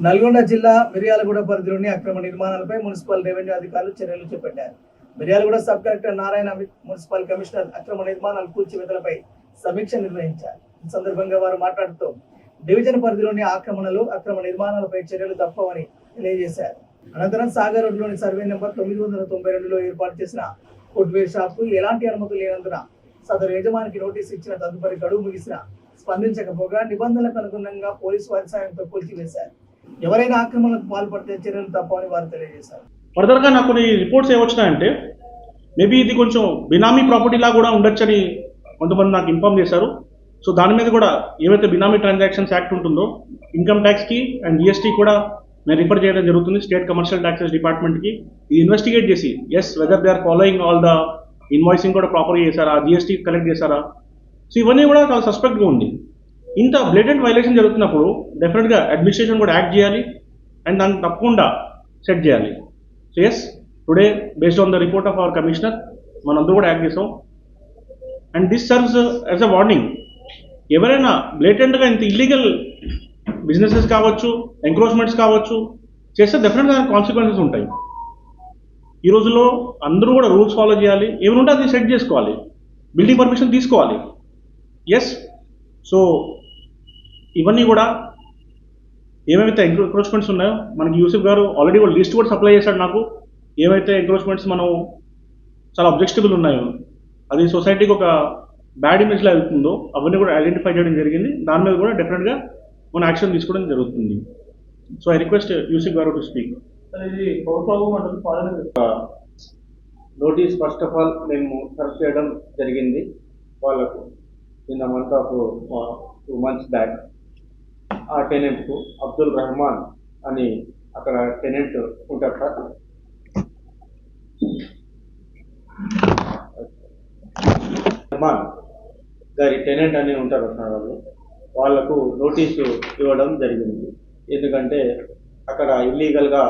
నల్గొండ జిల్లా మిర్యాలగూడ పరిధిలోని అక్రమ నిర్మాణాలపై మున్సిపల్ రెవెన్యూ అధికారులు చర్యలు చేపట్టారు. Miryalaguda sub collector Narayana municipal commissioner అక్రమ నిర్మాణాల కూల్చివేతలపై సమీక్ష నిర్వహించారు. ఈ సందర్భంగా వారు మాట్లాడుతూ డివిజన్ పరిధిలోని ఆక్రమణలు, అక్రమ నిర్మాణాలపై చర్యలు తప్పవని తెలియజేశారు. అనంతరం సాగర్ రోడ్లోని సర్వే నెంబర్ 992లో ఏర్పాటు చేసిన ఫుట్వేర్ షాప్ ఎలాంటి అనుమతులు లేనందున సదరు యజమానికి నోటీసు ఇచ్చిన తదుపరి గడువు ముగిసిన స్పందించకపోగా నిబంధనలకు అనుగుణంగా పోలీసు వారి సాయంతో కూల్చివేశారు. ఎవరైనా ఆక్రమణలకు పాల్పడితే చర్యలు తప్పవని వారు తెలియజేశారు. ఫర్దర్ గా నాకు కొన్ని రిపోర్ట్స్ ఏమొచ్చినాయంటే మేబీ ఇది కొంచెం బినామీ ప్రాపర్టీలా కూడా ఉండొచ్చని కొంతమంది నాకు ఇన్ఫార్మ్ చేశారు. సో దాని మీద కూడా ఏవైతే బినామీ ట్రాన్సాక్షన్స్ యాక్ట్ ఉంటుందో ఇన్కమ్ ట్యాక్స్కి అండ్ జిఎస్టీ కూడా నేను రిఫర్ చేయడం జరుగుతుంది స్టేట్ కమర్షియల్ ట్యాక్సెస్ డిపార్ట్మెంట్కి. ఇది ఇన్వెస్టిగేట్ చేసి as whether they are following all the invoicing కూడా ప్రాపర్గా చేశారా, జిఎస్టీ కలెక్ట్ చేశారా, సో ఇవన్నీ కూడా చాలా సస్పెక్ట్గా ఉంది. ఇంత బ్లేటెంట్ వైలేషన్ జరుగుతున్నప్పుడు డెఫినెట్గా అడ్మినిస్ట్రేషన్ కూడా యాక్ట్ చేయాలి అండ్ దాన్ని తప్పకుండా సెట్ చేయాలి. So as today based on the report of our commissioner మనందరూ కూడా యాక్ట్ చేసాం and this serves as a warning. ఎవరైనా బ్లేటెంట్గా ఇంత ఇల్లీగల్ బిజినెసెస్ కావచ్చు, ఎంక్రోచ్మెంట్స్ కావచ్చు చేస్తే డెఫినెట్గా కాన్సిక్వెన్సెస్ ఉంటాయి. ఈ రోజుల్లో అందరూ కూడా రూల్స్ ఫాలో చేయాలి, ఏమైనా ఉంటే అది సెట్ చేసుకోవాలి, బిల్డింగ్ పర్మిషన్ తీసుకోవాలి. ఎస్ సో ఇవన్నీ కూడా ఏమైతే ఎంక్రోచ్మెంట్స్ ఉన్నాయో మనకి యూసుఫ్ గారు ఆల్రెడీ కూడా లిస్ట్ కూడా సప్లై చేశాడు నాకు. ఏమైతే ఎంక్రోచ్మెంట్స్ మనం చాలా అబ్జెక్టబుల్ ఉన్నాయో అది సొసైటీకి ఒక బ్యాడ్ ఇమేజ్లో అవుతుందో అవన్నీ కూడా ఐడెంటిఫై చేయడం జరిగింది. దాని మీద కూడా డెఫినెట్గా మనం యాక్షన్ తీసుకోవడం జరుగుతుంది. సో ఐ రిక్వెస్ట్ యూసుఫ్ గారు to speak. Notice first of all మేము సర్వ్ చేయడం జరిగింది వాళ్ళకు in the month of 2 months back. ఆ టెనెంట్కు అబ్దుల్ రెహమాన్ అని అక్కడ టెనెంట్ ఉంటారు సార్. రెహమాన్ గారి టెనెంట్ అని ఉంటారు సార్ వాళ్ళకు నోటీసు ఇవ్వడం జరిగింది. ఎందుకంటే అక్కడ ఇల్లీగల్గా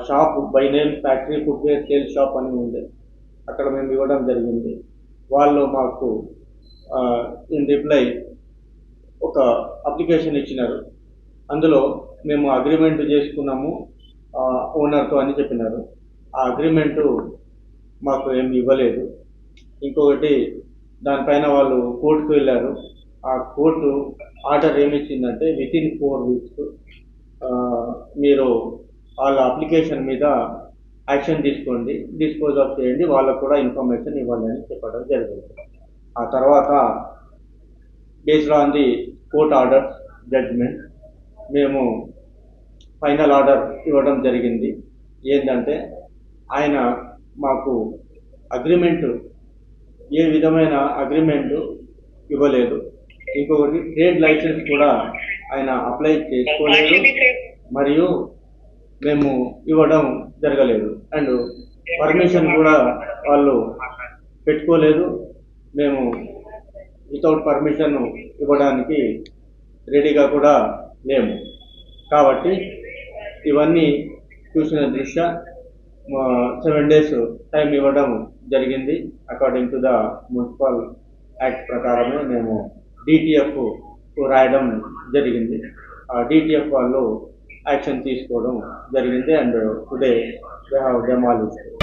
shop by name factory footwear sale shop అని ఉంది, అక్కడ మేము ఇవ్వడం జరిగింది. వాళ్ళు మాకు ఇన్ రిప్లై ఒక అప్లికేషన్ ఇచ్చినారు. అందులో మేము అగ్రిమెంట్ చేసుకున్నాము ఓనర్తో అని చెప్పినారు. ఆ అగ్రిమెంటు మాకు ఏమి ఇవ్వలేదు. ఇంకొకటి దానిపైన వాళ్ళు కోర్టుకు వెళ్ళారు. ఆ కోర్టు ఆర్డర్ ఏమి ఇచ్చిందంటే వితిన్ 4 weeks మీరు వాళ్ళ అప్లికేషన్ మీద యాక్షన్ తీసుకోండి, డిస్పోజ్ ఆఫ్ చేయండి, వాళ్ళకు కూడా ఇన్ఫర్మేషన్ ఇవ్వండి అని చెప్పడం జరిగింది. ఆ తర్వాత based on the court order judgment మేము ఫైనల్ ఆర్డర్ ఇవ్వడం జరిగింది. ఏంటంటే ఆయన మాకు అగ్రిమెంటు ఏ విధమైన అగ్రిమెంటు ఇవ్వలేదు. ఇంకొకటి ట్రేడ్ లైసెన్స్ కూడా ఆయన అప్లై చేసుకోలేదు మరియు మేము ఇవ్వడం జరగలేదు అండ్ పర్మిషన్ కూడా వాళ్ళు పెట్టుకోలేదు. మేము వితౌట్ పర్మిషన్ ఇవ్వడానికి రెడీగా కూడా లేము. కాబట్టి ఇవన్నీ చూసిన దృష్ట్యా 7 days టైం ఇవ్వడం జరిగింది. According to the municipal act ప్రకారమే మేము డిటిఎఫ్ రాయడం జరిగింది. ఆ డిటిఎఫ్ వాళ్ళు యాక్షన్ తీసుకోవడం జరిగింది and today they have demolished.